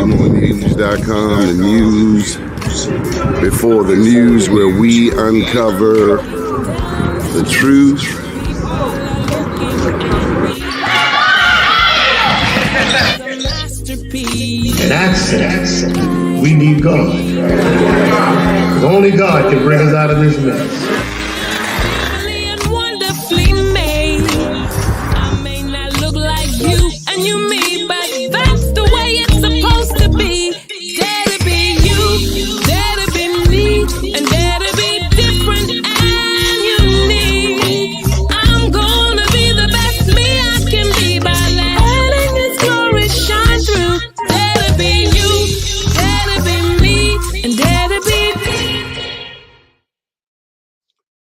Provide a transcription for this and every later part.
BaltimoreNews.com, the news before the news, where we uncover the truth. In access, we need God. Because only God can bring us out of this mess.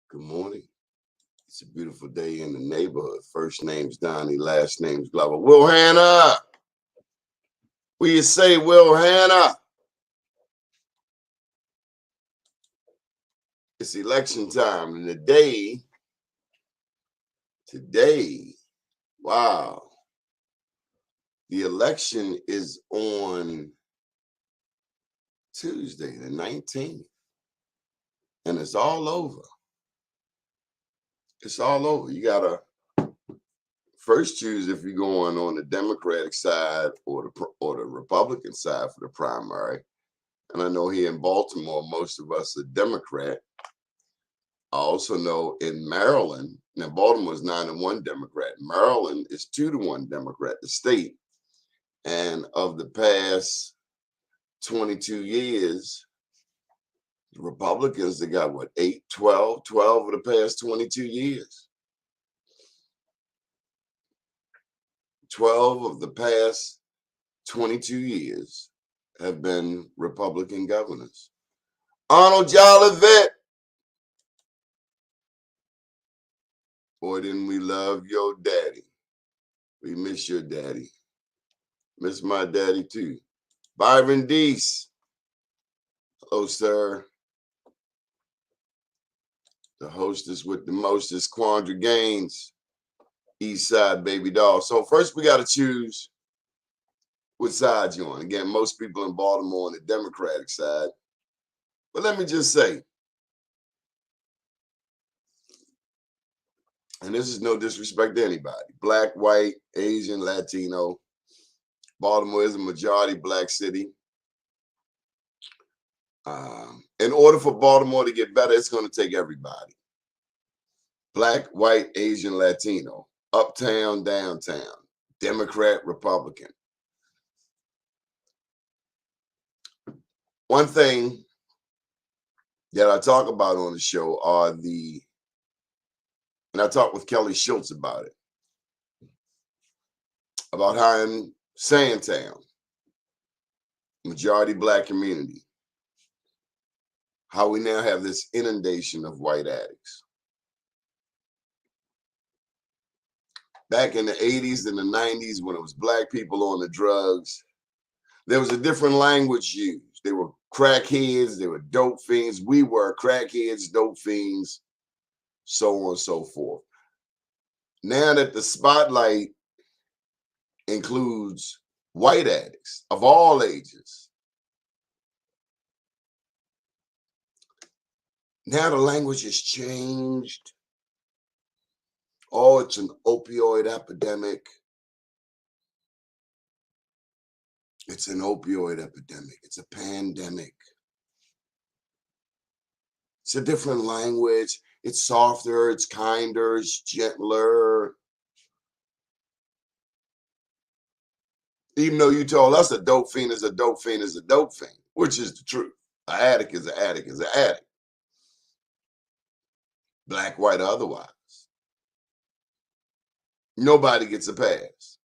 Good morning. It's a beautiful day in the neighborhood. First name's Doni, last name's Glover. Will Hannah. What you say, Will Hannah? It's election time, and today, wow, the election is on Tuesday, the 19th, and it's all over. It's all over. You gotta first choose if you're going on the Democratic side or the Republican side for the primary. And I know here in Baltimore, most of us are Democrat. I also know in Maryland, now Baltimore is 9-1 Democrat. Maryland is 2-1 Democrat, the state. And of the past 22 years, the Republicans, they got what, 12 of the past 22 years. 12 of the past 22 years have been Republican governors. Arnold Jolivet. Boy, didn't we love your daddy. We miss your daddy. Miss my daddy too. Byron Deese. Hello, sir. The hostess with the mostest, Quandra Gaines. East Side baby doll. So first we got to choose what side you're on. Again, most people in Baltimore on the Democratic side. But let me just say, and this is no disrespect to anybody, Black, white, Asian, Latino, Baltimore is a majority Black city. In order for Baltimore to get better, it's going to take everybody. Black, white, Asian, Latino, uptown, downtown, Democrat, Republican. One thing that I talk about on the show are and I talked with Kelly Schultz about it, about how in Sandtown, majority Black community, how we now have this inundation of white addicts. Back in the 80s and the 90s, when it was Black people on the drugs, there was a different language used. They were crackheads, they were dope fiends. We were crackheads, dope fiends, so on and so forth. Now that the spotlight includes white addicts of all ages, now the language has changed. Oh, it's an opioid epidemic. It's an opioid epidemic. It's a pandemic. It's a different language. It's softer, it's kinder, it's gentler. Even though you told us a dope fiend is a dope fiend is a dope fiend, which is the truth. An addict is an addict is an addict. Black, white, or otherwise. Nobody gets a pass.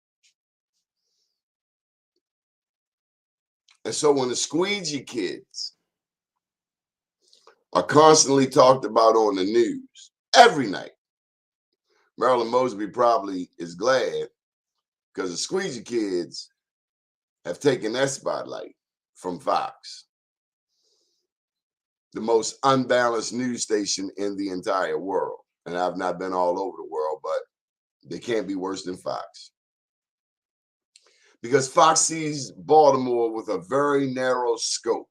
And so when the squeegee kids are constantly talked about on the news every night, Marilyn Mosby probably is glad because the squeegee kids have taken that spotlight from Fox, the most unbalanced news station in the entire world. And I've not been all over the world, but they can't be worse than Fox. because Fox sees Baltimore with a very narrow scope.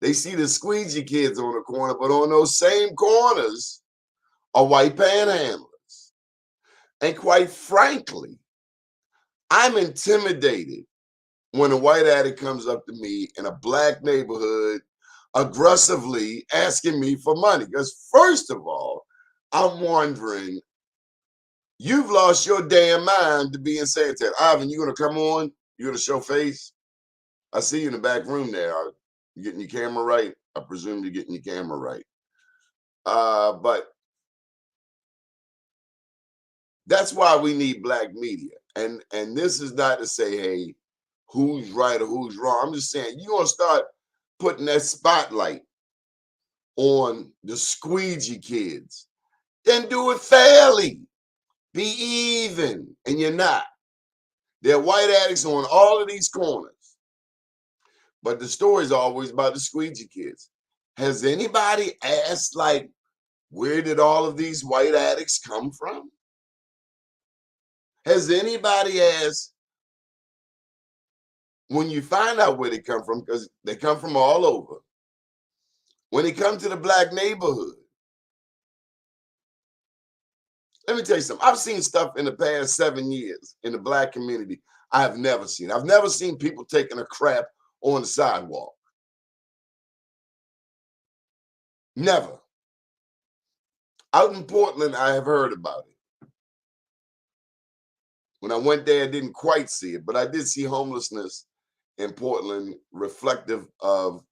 They see the squeegee kids on the corner, but on those same corners are white panhandlers. And quite frankly, I'm intimidated when a white addict comes up to me in a black neighborhood aggressively asking me for money. Because first of all, I'm wondering, you've lost your damn mind to be in sanitary. Ivan, you gonna come on? You gonna show face? I see you in the back room there. Are you getting your camera right? I presume you're getting your camera right. But that's why we need black media. And this is not to say, hey, who's right or who's wrong. I'm just saying you're gonna start putting that spotlight on the squeegee kids. Then do it fairly. Be even. And you're not. There are white addicts on all of these corners. But the story's always about the squeegee kids. Has anybody asked, like, where did all of these white addicts come from? Has anybody asked, when you find out where they come from, because they come from all over, when they come to the black neighborhood, let me tell you something. I've seen stuff in the past 7 years in the black community I have never seen. I've never seen people taking a crap on the sidewalk. Never. Out in Portland, I have heard about it. When I went there, I didn't quite see it, but I did see homelessness in Portland reflective of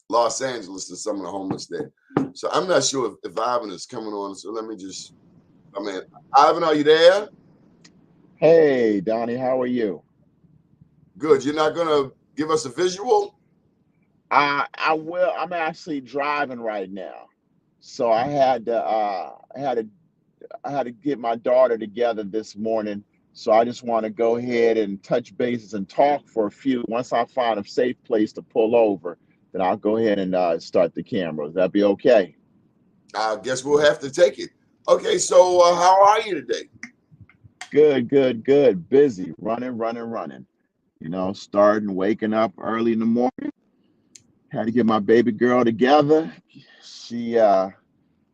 Los Angeles and some of the homeless there. So I'm not sure if Ivan is coming on. So let me just, Ivan, are you there? Hey, Donnie, how are you? Good. You're not going to give us a visual? I will. I'm actually driving right now, so I had to get my daughter together this morning. So I just want to go ahead and touch bases and talk for a few. Once I find a safe place to pull over, then I'll go ahead and start the camera. That be okay? I guess we'll have to take it. Okay, so how are you today? Good, good, good. Busy, running, running, running. Starting waking up early in the morning. Had to get my baby girl together. She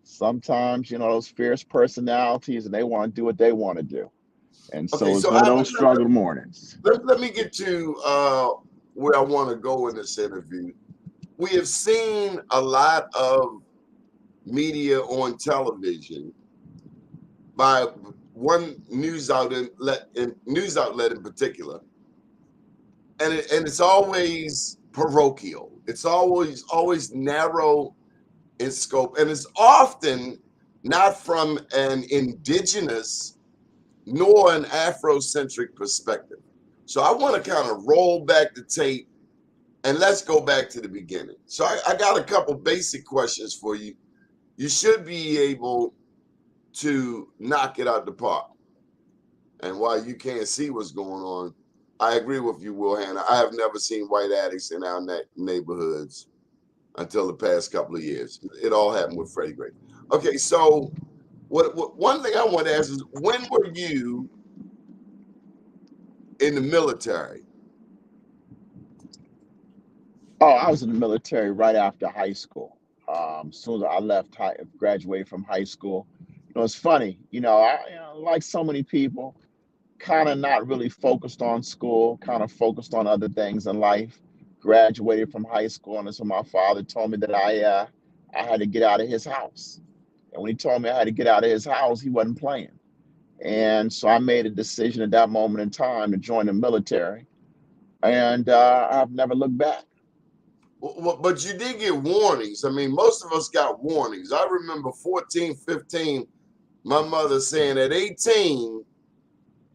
sometimes, those fierce personalities and they want to do what they want to do. And Okay, so it's so one of Ivan, those struggle mornings. let me get to where I want to go in this interview. We have seen a lot of media on television by one news outlet in particular, and it's always parochial. It's always narrow in scope, and it's often not from an indigenous nor an Afrocentric perspective. So I want to kind of roll back the tape and let's go back to the beginning. So I got a couple basic questions for you. You should be able to knock it out the park. And while you can't see what's going on, I agree with you, Will Hannah. I have never seen white addicts in our neighborhoods until the past couple of years. It all happened with Freddie Gray. Okay, so what one thing I want to ask is, when were you in the military? Oh, I was in the military right after high school. As soon as I graduated from high school. It's funny, like so many people, kind of not really focused on school, kind of focused on other things in life. Graduated from high school, and so my father told me that I had to get out of his house. And when he told me I had to get out of his house, he wasn't playing. And so I made a decision at that moment in time to join the military, and I've never looked back. But you did get warnings. I mean, most of us got warnings. I remember 14, 15, my mother saying at 18,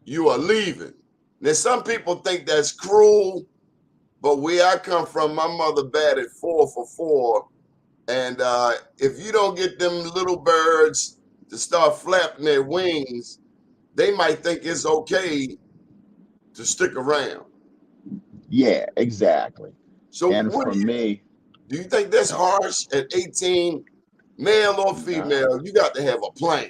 you are leaving. Now, some people think that's cruel, but where I come from, my mother batted 4 for 4. And if you don't get them little birds to start flapping their wings, they might think it's okay to stick around. Yeah, exactly. So And what for me, do you think that's harsh at 18, male or no, female? You got to have a plan.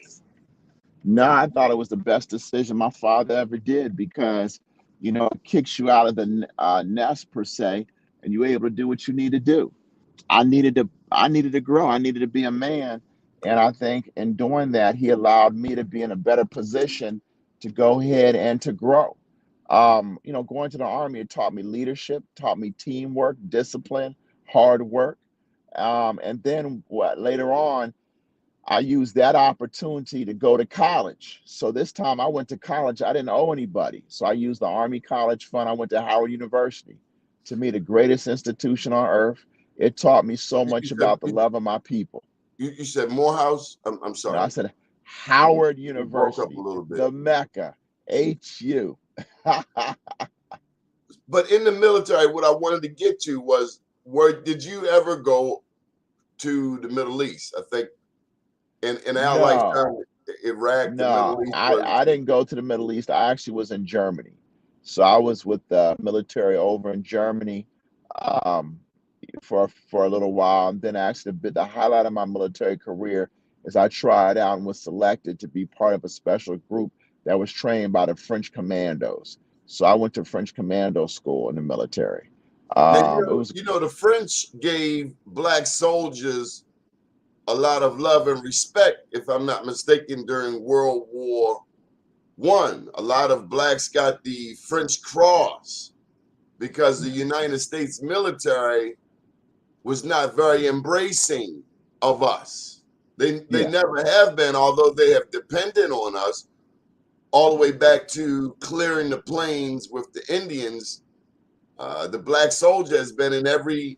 No, I thought it was the best decision my father ever did because, it kicks you out of the nest per se, and you're able to do what you need to do. I needed to grow. I needed to be a man. And I think in doing that, he allowed me to be in a better position to go ahead and to grow. Going to the army, it taught me leadership, taught me teamwork, discipline, hard work. And then what later on, I used that opportunity to go to college. So this time I went to college, I didn't owe anybody. So I used the Army College Fund. I went to Howard University, to me, the greatest institution on earth. It taught me so You, you much said about the love of my people. you said Morehouse. I'm No, I sorry. said Howard You broke up a University, little bit. the Mecca, HU. But in the military, what I wanted to get to was, where did you ever go to the Middle East? I think in our No, lifetime, Iraq, the no, Middle East I, was. I didn't go to the Middle East. I actually was in Germany. So I was with the military over in Germany. Um, for a little while. And then actually the highlight of my military career is I tried out and was selected to be part of a special group that was trained by the French commandos. So I went to French commando school in the military. Now It was the French gave black soldiers a lot of love and respect, if I'm not mistaken, during World War I. A lot of blacks got the French Cross because the United States military was not very embracing of us. They yeah, never have been, although they have depended on us all the way back to clearing the plains with the Indians. The black soldier has been in every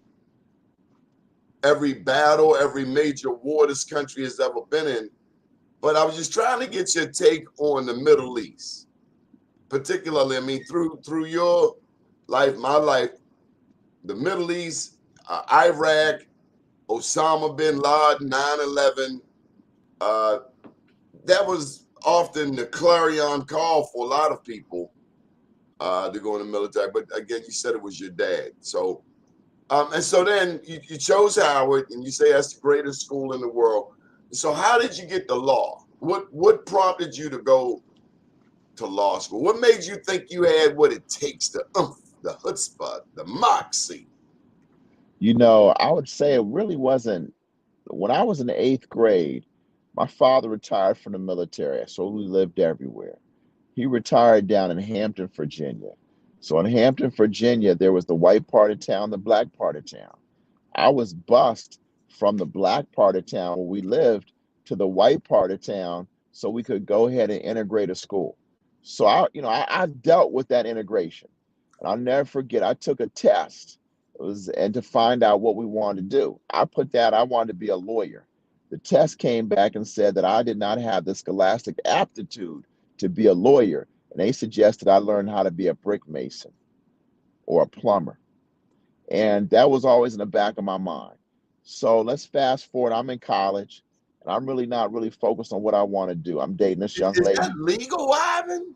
battle, every major war this country has ever been in. But I was just trying to get your take on the Middle East, particularly. I mean, through your life, my life, the Middle East, Iraq, Osama bin Laden, 9/11. Uh, that was often the clarion call for a lot of people to go in the military. But again, you said it was your dad. So, and so then you chose Howard, and you say that's the greatest school in the world. So, how did you get the law? What prompted you to go to law school? What made you think you had what it takes, the the chutzpah, the moxie? I would say it really wasn't. When I was in the eighth grade, my father retired from the military, so we lived everywhere. He retired down in Hampton, Virginia. So in Hampton, Virginia, there was the white part of town, the black part of town. I was bused from the black part of town where we lived to the white part of town so we could go ahead and integrate a school. So I dealt with that integration. And I'll never forget, I took a test. And to find out what we wanted to do. I wanted to be a lawyer. The test came back and said that I did not have the scholastic aptitude to be a lawyer. And they suggested I learn how to be a brick mason or a plumber. And that was always in the back of my mind. So let's fast forward. I'm in college and I'm really not really focused on what I want to do. I'm dating this young Is that lady. legal, Ivan?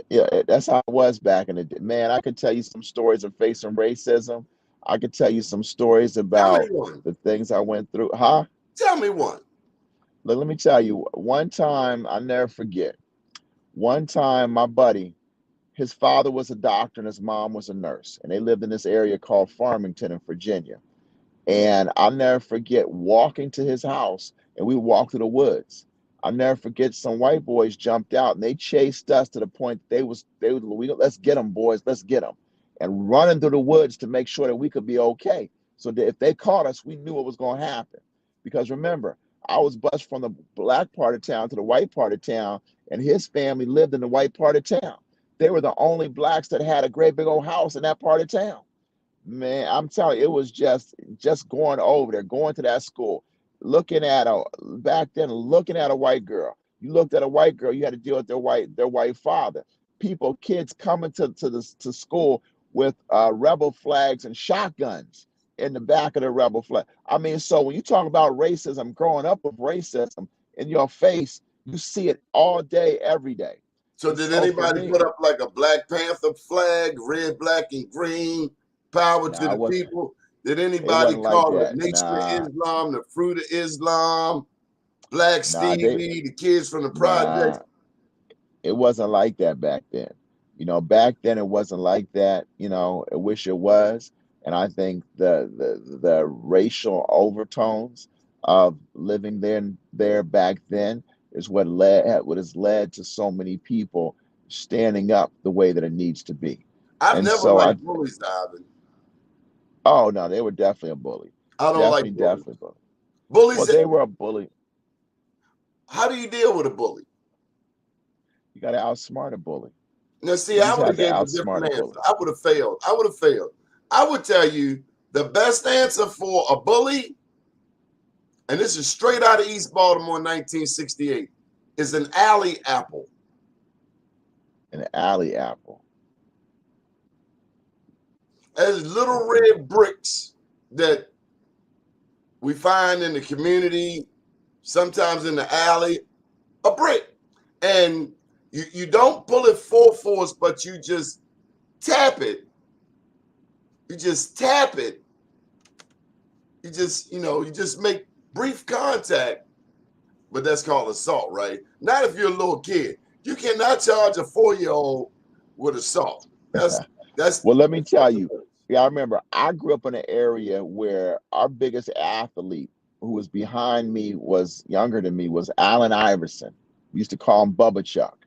Yeah, that's how it was back in the day. Man, I could tell you some stories of facing racism. I could tell you some stories Tell me about one. the things I went through. Huh? Tell me one. Let me tell you, one time I'll never forget. One time, my buddy, his father was a doctor and his mom was a nurse, and they lived in this area called Farmington in Virginia. And I'll never forget walking to his house and we walked through the woods. I'll never forget some white boys jumped out and they chased us to the point let's get them boys, let's get them. And running through the woods to make sure that we could be okay. So that if they caught us, we knew what was going to happen. Because remember, I was bused from the black part of town to the white part of town, and his family lived in the white part of town. They were the only blacks that had a great big old house in that part of town. Man, I'm telling you, it was just going over there, going to that school, looking at a back then, looking at a white girl. You looked at a white girl, you had to deal with their white father. People, kids coming to school with rebel flags and shotguns in the back of the rebel flag. I mean, so when you talk about racism, growing up with racism in your face, you see it all day, every day. So And did so for anybody me, put up like a Black Panther flag, red, black, and green, power to nah, the people? Did it anybody wasn't like call it that. Nation of Nah, Islam, the fruit of Islam? Black Nah, they Stevie, the kids from the projects. nah, it wasn't like that back then. Back then it wasn't like that. I wish it was. And I think the racial overtones of living there back then is what has led to so many people standing up the way that it needs to be. I've And never so liked bullies, Ivan. oh no, they were definitely a bully. I don't like bullies. Definitely a bully. Well, Bullies, they were a bully. how do you deal with a bully? You got to outsmart a bully. Now, see, You I just would have have to gave a outsmart different a answer. bully. I would have failed. I would have failed. I would tell you the best answer for a bully, and this is straight out of East Baltimore, 1968, is an alley apple. An alley apple. As little red bricks that we find in the community, sometimes in the alley, a brick. And you don't pull it full force, but you just tap it. You just tap it. You just make brief contact, but that's called assault, right? Not if you're a little kid. You cannot charge a 4-year-old with assault. That's Well, let me tell you. Yeah, I remember I grew up in an area where our biggest athlete, who was behind me, was younger than me, was Allen Iverson. We used to call him Bubba Chuck.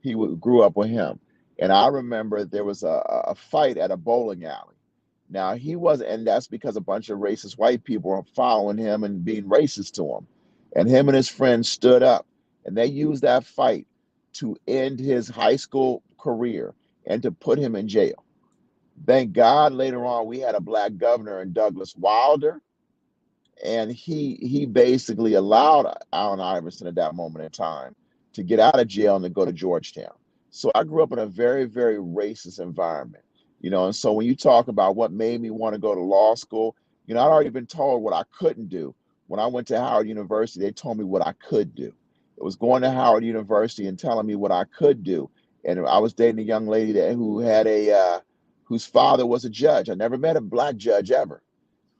Grew up with him. And I remember there was a fight at a bowling alley. Now, he was, and that's because a bunch of racist white people were following him and being racist to him. And him and his friends stood up and they used that fight to end his high school career and to put him in jail. Thank God later on we had a black governor in Douglas Wilder, and he basically allowed Allen Iverson at that moment in time to get out of jail and to go to Georgetown. So I grew up in a very, very racist environment, and so when you talk about what made me want to go to law school, I'd already been told what I couldn't do. When I went to Howard University, they told me what I could do. It was going to Howard University and telling me what I could do. And I was dating a young lady who had whose father was a judge. I never met a black judge ever.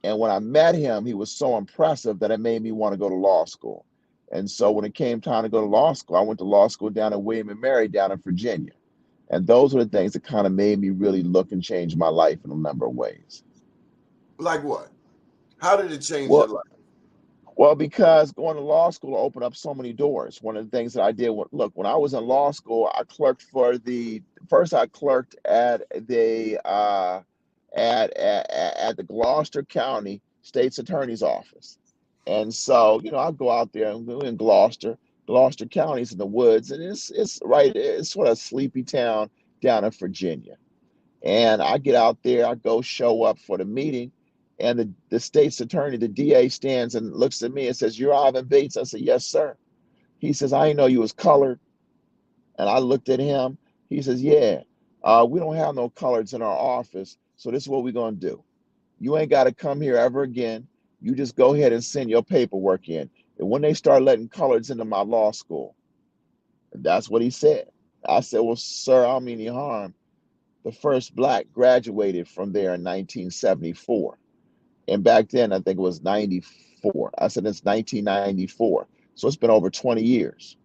And when I met him, he was so impressive that it made me want to go to law school. And so when it came time to go to law school, I went to law school down at William and Mary down in Virginia. And those were the things that kind of made me really look and change my life in a number of ways. like what? How did it change your Well, life? well, because going to law school opened up so many doors. One of the things that I did, look, when I was in law school, I clerked at at the Gloucester County State's Attorney's Office. And so, I go out there and go in Gloucester. Gloucester County's in the woods, and it's sort of a sleepy town down in Virginia. And I get out there, I go show up for the meeting, and the state's attorney, the DA, stands and looks at me and says, "You're Ivan Bates." I said, "Yes, sir." He says, "I didn't know you was colored." And I looked at him. He says, "Yeah, we don't have no coloreds in our office, so this is what we're gonna do. You ain't got to come here ever again. You just go ahead and send your paperwork in. And when they start letting coloreds into my law school," and that's what he said. I said, "Well, sir, I don't mean any harm. The first black graduated from there in 1974. And back then, I think it was 94. I said, it's 1994. So it's been over 20 years.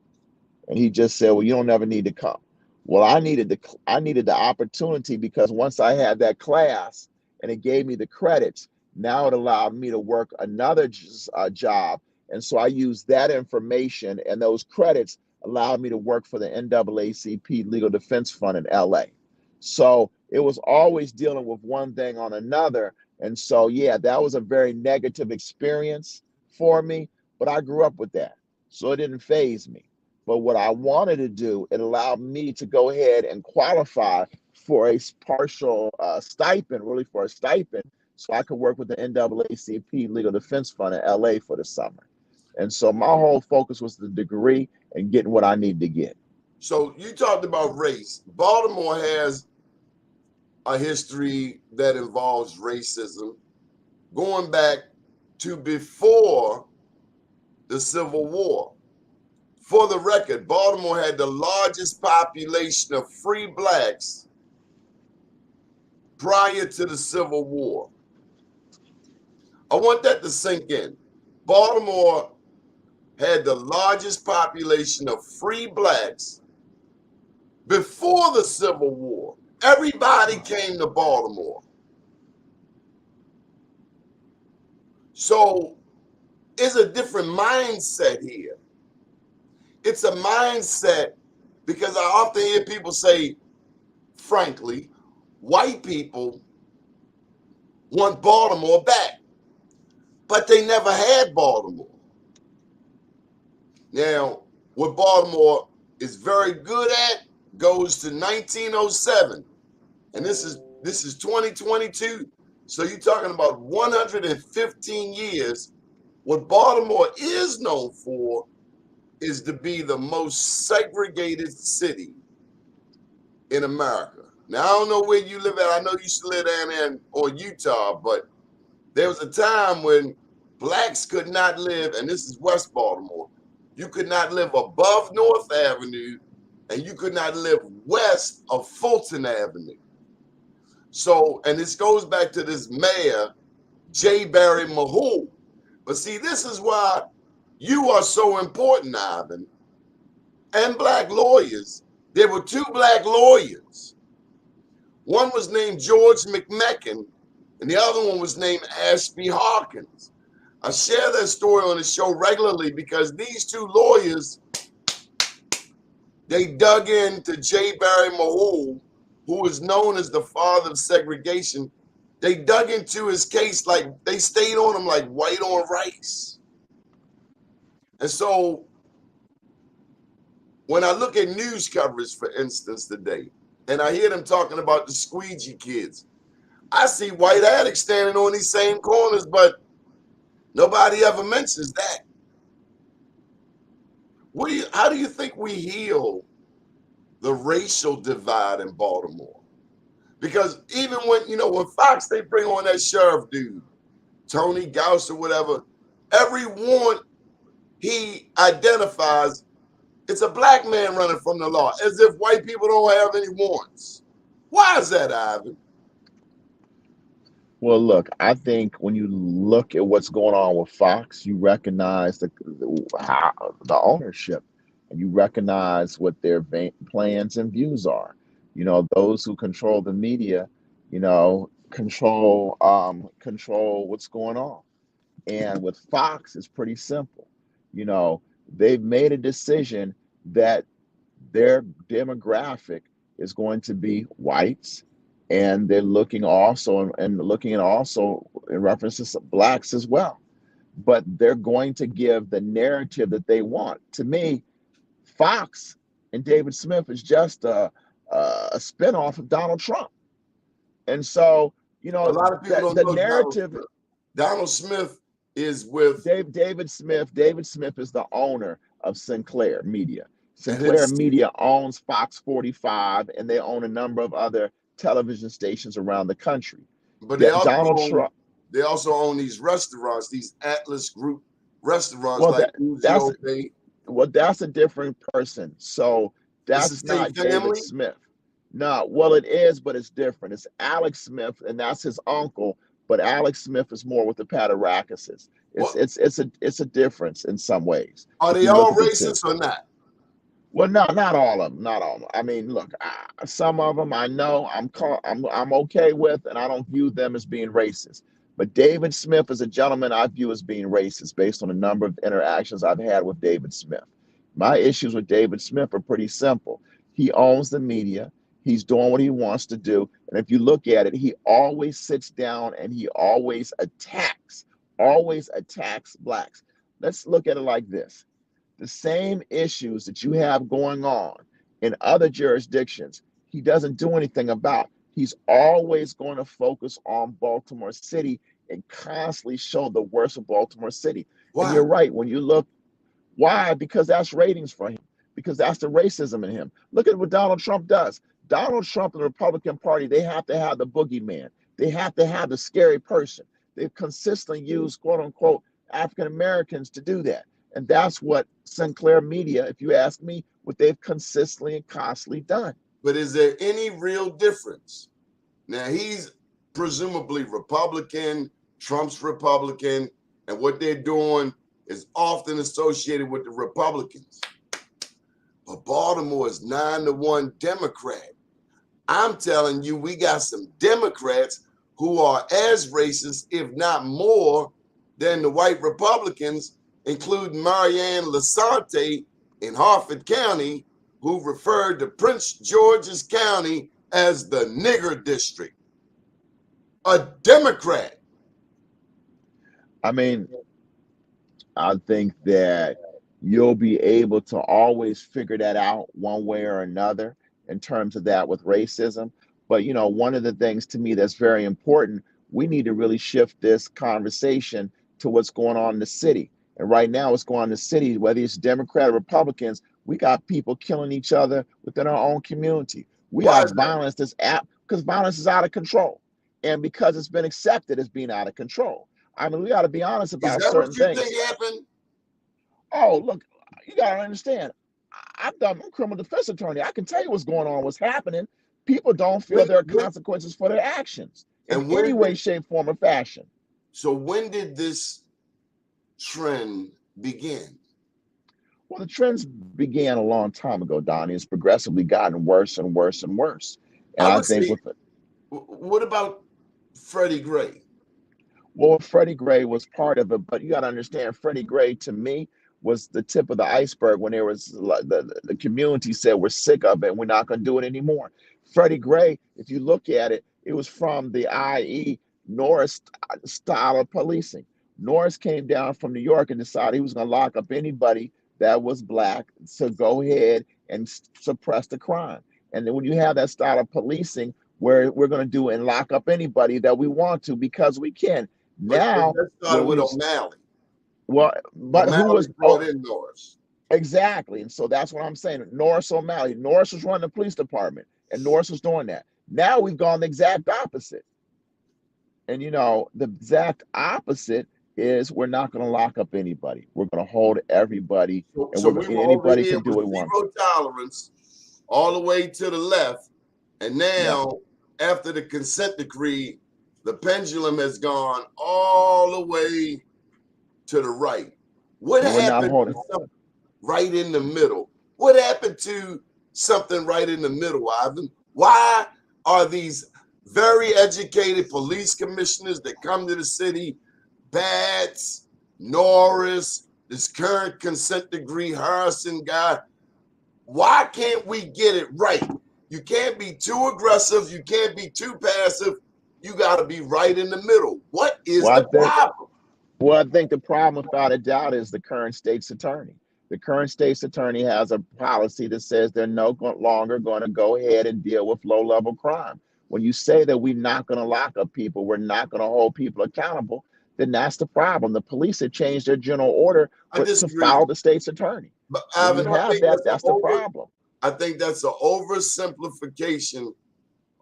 And he just said, "Well, you don't ever need to come." Well, I needed the opportunity, because once I had that class and it gave me the credits, now it allowed me to work another job. And so I used that information, and those credits allowed me to work for the NAACP Legal Defense Fund in LA. So it was always dealing with one thing on another. And so, yeah, that was a very negative experience for me, but I grew up with that. So it didn't phase me. But what I wanted to do, it allowed me to go ahead and qualify for a partial stipend, really for a stipend, so I could work with the NAACP Legal Defense Fund in LA for the summer. And so my whole focus was the degree and getting what I need to get. So you talked about race. Baltimore has a history that involves racism going back to before the Civil War. For the record, Baltimore had the largest population of free blacks prior to the Civil War. I want that to sink in. Baltimore had the largest population of free blacks before the Civil War. Everybody came to Baltimore. So it's a different mindset here. It's a mindset because I often hear people say, frankly, white people want Baltimore back, but they never had Baltimore. Now, what Baltimore is very good at goes to 1907, and this is 2022. So you're talking about 115 years. What Baltimore is known for is to be the most segregated city in America. Now, I don't know where you live at. I know you used to live down there in Utah, but there was a time when blacks could not live, and this is West Baltimore, you could not live above North Avenue, and you could not live west of Fulton Avenue. So, and this goes back to this mayor, J. Barry Mahou. But see, this is why you are so important, Ivan, and black lawyers. There were two black lawyers. One was named George McMecken, and the other one was named Ashby Hawkins. I share that story on the show regularly because these two lawyers, they dug into J. Barry Mahou, who is known as the father of segregation. They dug into his case like they stayed on him like white on rice. And so when I look at news coverage, for instance, today, and I hear them talking about the squeegee kids, I see white addicts standing on these same corners, but nobody ever mentions that. How do you think we heal the racial divide in Baltimore? Because even when Fox, they bring on that sheriff dude, Tony Gauss or whatever, every warrant he identifies, it's a black man running from the law, as if white people don't have any warrants. Why is that, Ivan? Well, look, I think when you look at what's going on with Fox, you recognize the ownership, and you recognize what their plans and views are. Those who control the media, control what's going on. And with Fox, it's pretty simple. You know, they've made a decision that their demographic is going to be whites, and they're looking also and looking at also in references to blacks as well. But they're going to give the narrative that they want. To me, Fox and David Smith is just a spinoff of Donald Trump. And so, A lot of people that don't the know Donald narrative, Smith. Donald Smith is with David Smith is the owner of Sinclair Media. and Sinclair his, Media owns Fox 45, and they own a number of other television stations around the country. but they also Donald own Trump. these restaurants, these Atlas Group restaurants Well, like that that's Uzo Bay. that's a different person. So It's the that's same not David family, Smith. No, well, it is, but it's different. It's Alex Smith, and that's his uncle. But Alex Smith is more with the Pataracases. what It's a difference in some ways are if they you look all at the two. racist or not? Well, no, not all of them, not all of them. I mean, look, some of them I know I'm okay with, and I don't view them as being racist. But David Smith is a gentleman I view as being racist based on a number of interactions I've had with David Smith. My issues with David Smith are pretty simple. He owns the media. He's doing what he wants to do. And if you look at it, he always sits down and he always attacks blacks. Let's look at it like this: the same issues that you have going on in other jurisdictions, he doesn't do anything about. He's always going to focus on Baltimore City and constantly show the worst of Baltimore City. And Why? you're right, when you look, why? Because that's ratings for him, because that's the racism in him. Look at what Donald Trump does. Donald Trump and the Republican Party, they have to have the boogeyman. They have to have the scary person. They've consistently used, quote unquote, African Americans to do that. And that's what Sinclair Media, if you ask me, what they've consistently and constantly done. But is there any real difference? Now he's presumably Republican, Trump's Republican, and what they're doing is often associated with the Republicans. But Baltimore is 9-1 Democrat. I'm telling you, we got some Democrats who are as racist, if not more, than the white Republicans, including Marianne Lasante in Harford County, who referred to Prince George's County as the nigger district. A Democrat. I mean, I think that you'll be able to always figure that out one way or another in terms of that with racism. But, one of the things to me that's very important, we need to really shift this conversation to what's going on in the city. And right now, what's going on in the city, whether it's Democrat or Republicans, we got people killing each other within our own community. We Why have is that? violence because violence is out of control. And because it's been accepted as being out of control. I mean, we got to be honest Is about that what certain you things. think happened? Oh, look, you got to understand. I'm a criminal defense attorney. I can tell you what's going on, what's happening. People don't feel there are When, consequences for their actions in and any when way, did, shape, form, or fashion. so when did this trend begin? Well, the trends began a long time ago, Donnie. It's progressively gotten worse and worse and worse. And I I would think say, with it, what about Freddie Gray? well, Freddie Gray was part of it, but you got to understand, Freddie Gray to me was the tip of the iceberg when there was the community said we're sick of it and we're not going to do it anymore. Freddie Gray, if you look at it, it was from the IE Norris style of policing. Norris came down from New York and decided he was going to lock up anybody that was black to go ahead and suppress the crime. And then when you have that style of policing where we're going to do and lock up anybody that we want to because we can. But Now, that started when with we O'Malley. but who O'Malley was brought in Norris. exactly, and so that's what I'm saying. Norris O'Malley, Norris was running the police department, and Norris was doing that. Now we've gone the exact opposite, and the exact opposite is we're not going to lock up anybody. We're going to hold everybody, and So we and were over anybody here can do with what he wants. zero tolerance all the way to the left. And Yeah, now, after the consent decree, the pendulum has gone all the way to the right. What and we're not happened holding. to something right in the middle? What happened to something right in the middle, Ivan? Why are these very educated police commissioners that come to the city, Batts, Norris, this current consent decree Harrison guy, why can't we get it right? You can't be too aggressive. You can't be too passive. You got to be right in the middle. What is Well, the I think problem? Well, I think the problem, without a doubt, is the current state's attorney. The current state's attorney has a policy that says they're no longer going to go ahead and deal with low-level crime. When you say that we're not going to lock up people, we're not going to hold people accountable, then that's the problem. The police have changed their general order I to disagree. follow the state's attorney. But When you Ivan, have that, that's the problem. I think that's an oversimplification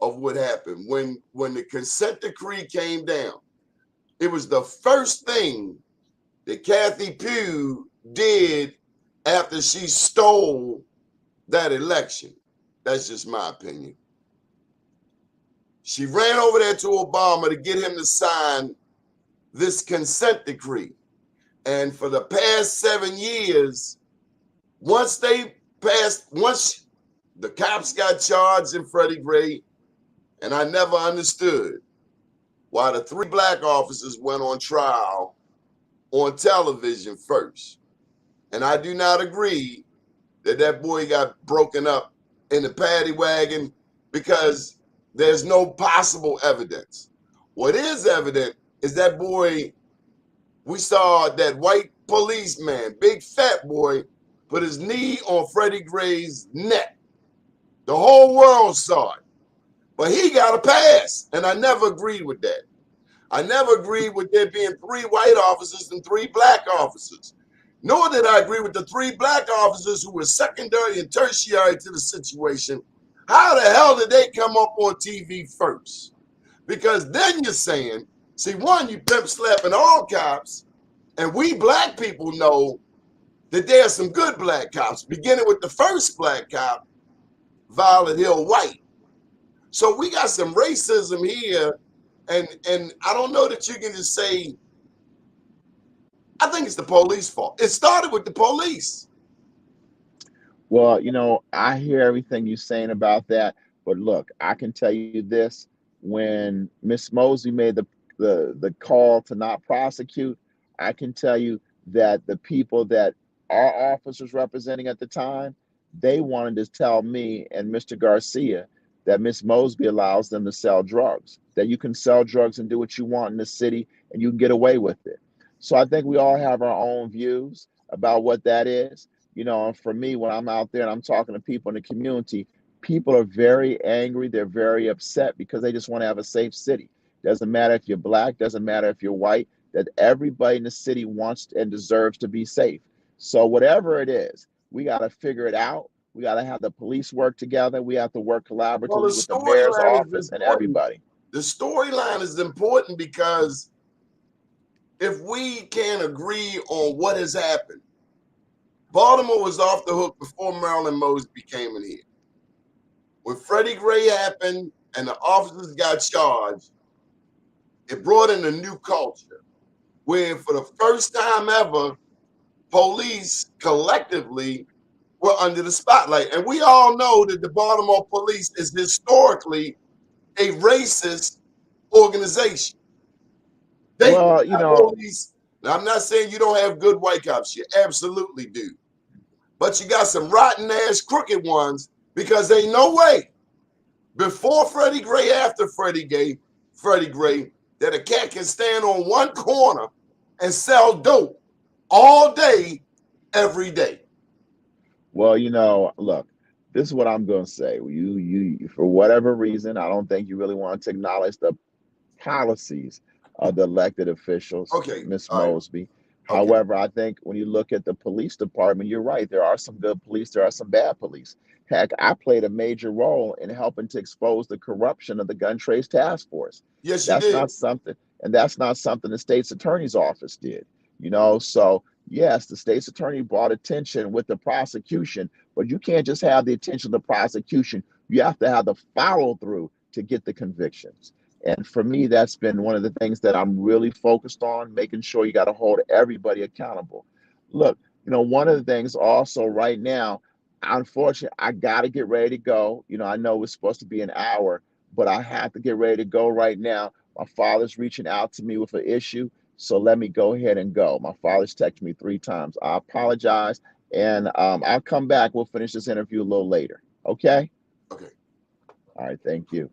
of what happened. When the consent decree came down, it was the first thing that Kathy Pugh did after she stole that election. That's just my opinion. She ran over there to Obama to get him to sign this consent decree. And for the past 7 years, once the cops got charged in Freddie Gray, and I never understood why the 3 black officers went on trial on television first. And I do not agree that boy got broken up in the paddy wagon because there's no possible evidence. What is evident is that boy, we saw that white policeman, big fat boy, put his knee on Freddie Gray's neck. The whole world saw it. But he got a pass, and I never agreed with that. I never agreed with there being 3 white officers and 3 black officers. Nor did I agree with the 3 black officers who were secondary and tertiary to the situation. How the hell did they come up on TV first? Because then you're saying, see, one, you pimp slapping all cops, and we black people know that there are some good black cops, beginning with the first black cop, Violet Hill White. So we got some racism here, and I don't know that you can just say, I think it's the police fault. It started with the police. Well, I hear everything you're saying about that, but look, I can tell you this: when Miss Mosby made the call to not prosecute, I can tell you that the people that our officers representing at the time, they wanted to tell me and Mr. Garcia that Miss Mosby allows them to sell drugs, that you can sell drugs and do what you want in the city and you can get away with it. So I think we all have our own views about what that is. And for me, when I'm out there and I'm talking to people in the community, people are very angry. They're very upset because they just want to have a safe city. Doesn't matter if you're black, doesn't matter if you're white, that everybody in the city wants and deserves to be safe. So whatever it is, we got to figure it out. We got to have the police work together. We have to work Well, the collaboratively with the mayor's storyline is office and important. everybody. The storyline is important because if we can't agree on what has happened, Baltimore was off the hook before Marilyn Mosby came in here. When Freddie Gray happened and the officers got charged, it brought in a new culture where for the first time ever, police collectively were under the spotlight. And we all know that the Baltimore police is historically a racist organization. They Well, police. Now, I'm not saying you don't have good white cops. You absolutely do. But you got some rotten ass crooked ones because ain't no way before Freddie Gray, after Freddie Gray, that a cat can stand on one corner and sell dope all day, every day. well, look, this is what I'm going to say. You, for whatever reason, I don't think you really want to acknowledge the policies of the elected officials, Okay, Miss all right, Mosby. okay. However, I think when you look at the police department, you're right. There are some good police, there are some bad police. Heck, I played a major role in helping to expose the corruption of the gun trace task force. Yes, you That's did. not something, and that's not something the state's attorney's office did. So yes, the state's attorney brought attention with the prosecution, but you can't just have the attention of the prosecution. You have to have the follow through to get the convictions. And for me, that's been one of the things that I'm really focused on, making sure you got to hold everybody accountable. Look, one of the things also right now, unfortunately, I got to get ready to go. I know it's supposed to be an hour, but I have to get ready to go right now. My father's reaching out to me with an issue, so let me go ahead and go. My father's texted me 3 times. I apologize, and I'll come back. We'll finish this interview a little later. Okay? Okay. All right. Thank you.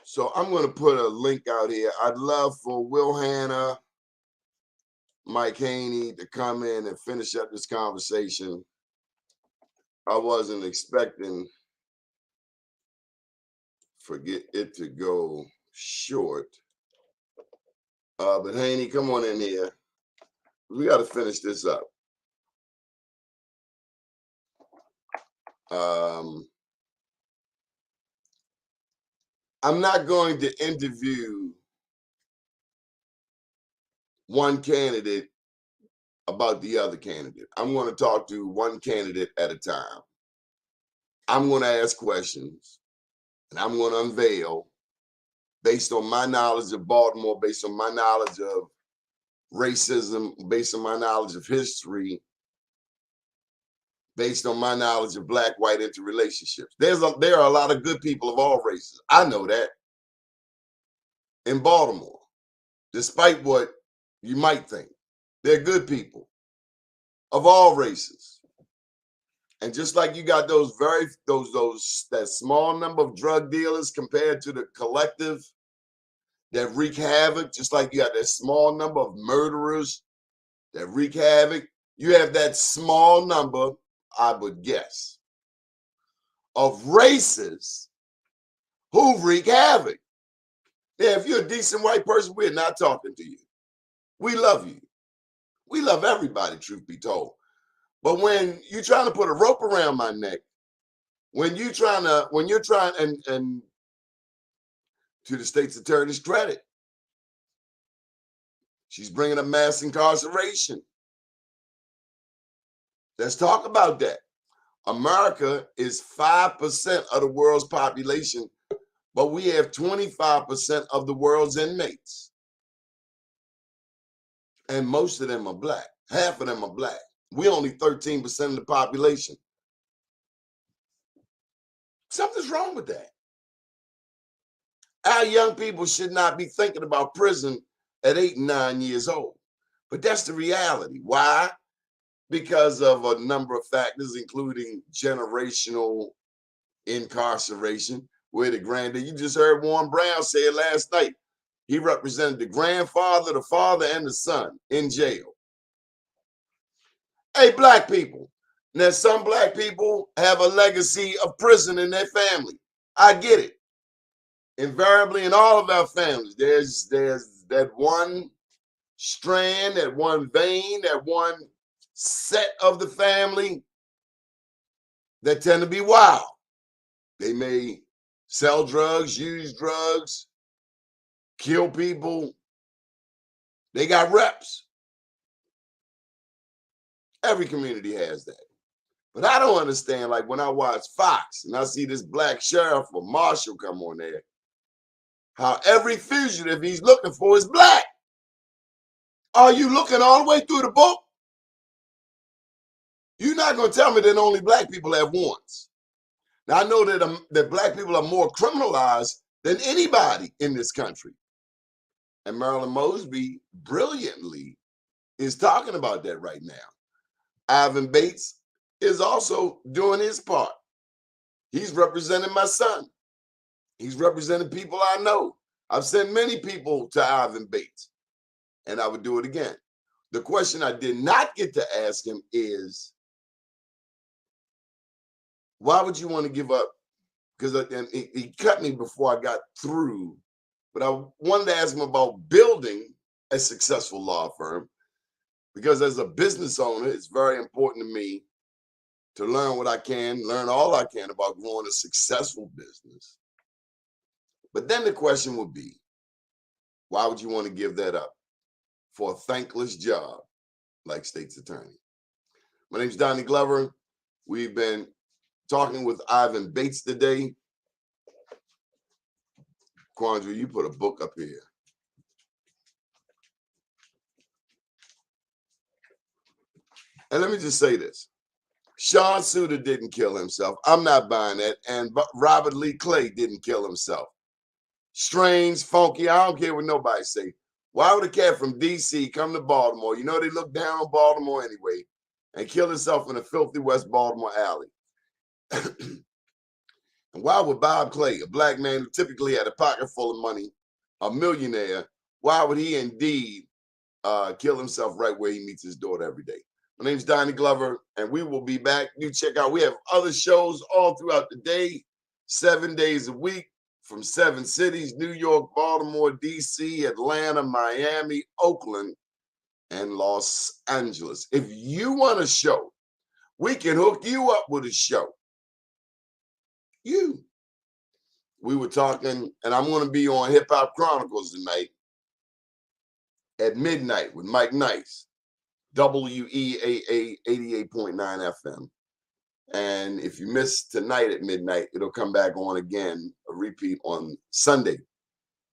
So I'm going to put a link out here. I'd love for Will Hanna, Mike Haney to come in and finish up this conversation. I wasn't expecting for it to go short. But Haney, come on in here. We got to finish this up. I'm not going to interview one candidate about the other candidate. I'm going to talk to one candidate at a time. I'm going to ask questions and I'm going to unveil based on my knowledge of Baltimore, based on my knowledge of racism, based on my knowledge of history, based on my knowledge of black-white interrelationships. There are a lot of good people of all races. I know that in Baltimore, despite what you might think. They're good people of all races. And just like you got that small number of drug dealers compared to the collective that wreak havoc, just like you got that small number of murderers that wreak havoc, you have that small number, I would guess, of races who wreak havoc. Yeah, if you're a decent white person, we're not talking to you. We love you. We love everybody, truth be told. But when you're trying to put a rope around my neck, when you're trying, and to the state's attorney's credit, she's bringing up mass incarceration. Let's talk about that. America is 5% of the world's population, but we have 25% of the world's inmates. And most of them are black. Half of them are black. We only 13% of the population. Something's wrong with that. Our young people should not be thinking about prison at 8 and 9 years old. But that's the reality. Why? Because of a number of factors, including generational incarceration, where the granddad, you just heard Warren Brown say it last night. He represented the grandfather, the father, and the son in jail. Hey, black people. Now, some black people have a legacy of prison in their family. I get it. Invariably, in all of our families, there's that one strand, that one vein, that one set of the family that tend to be wild. They may sell drugs, use drugs, kill people. They got reps. Every community has that. But I don't understand, like when I watch Fox and I see this black sheriff or marshal come on there, how every fugitive he's looking for is black. Are you looking all the way through the book? You're not going to tell me that only black people have warrants. Now, I know that black people are more criminalized than anybody in this country. And Marilyn Mosby brilliantly is talking about that right now. Ivan Bates is also doing his part. He's representing my son. He's representing people I know. I've sent many people to Ivan Bates, and I would do it again. The question I did not get to ask him is, why would you want to give up? Because he cut me before I got through, but I wanted to ask him about building a successful law firm, because as a business owner, it's very important to me to learn what I can, learn all I can about growing a successful business. But then the question would be, why would you want to give that up for a thankless job like state's attorney? My name's Donnie Glover. We've been talking with Ivan Bates today. Quandra, you put a book up here. And let me just say this. Sean Suter didn't kill himself. I'm not buying that. And Robert Lee Clay didn't kill himself. Strange, funky, I don't care what nobody say. Why would a cat from D.C. come to Baltimore? You know they look down on Baltimore anyway, and kill himself in a filthy West Baltimore alley. And why would Bob Clay, a black man who typically had a pocket full of money, a millionaire, why would he indeed kill himself right where he meets his daughter every day? My name's Donnie Glover, and we will be back. You check out, we have other shows all throughout the day, 7 days a week, from 7 cities: New York, Baltimore, D.C., Atlanta, Miami, Oakland, and Los Angeles. If you want a show, we can hook you up with a show. We were talking, and I'm going to be on Hip Hop Chronicles tonight at midnight with Mike Nice, WEAA 88.9 FM. And if you miss tonight at midnight, it'll come back on again, a repeat on Sunday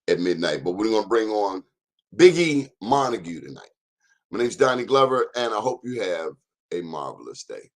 at midnight. But we're going to bring on Biggie Montague tonight. My name's Donnie Glover, and I hope you have a marvelous day.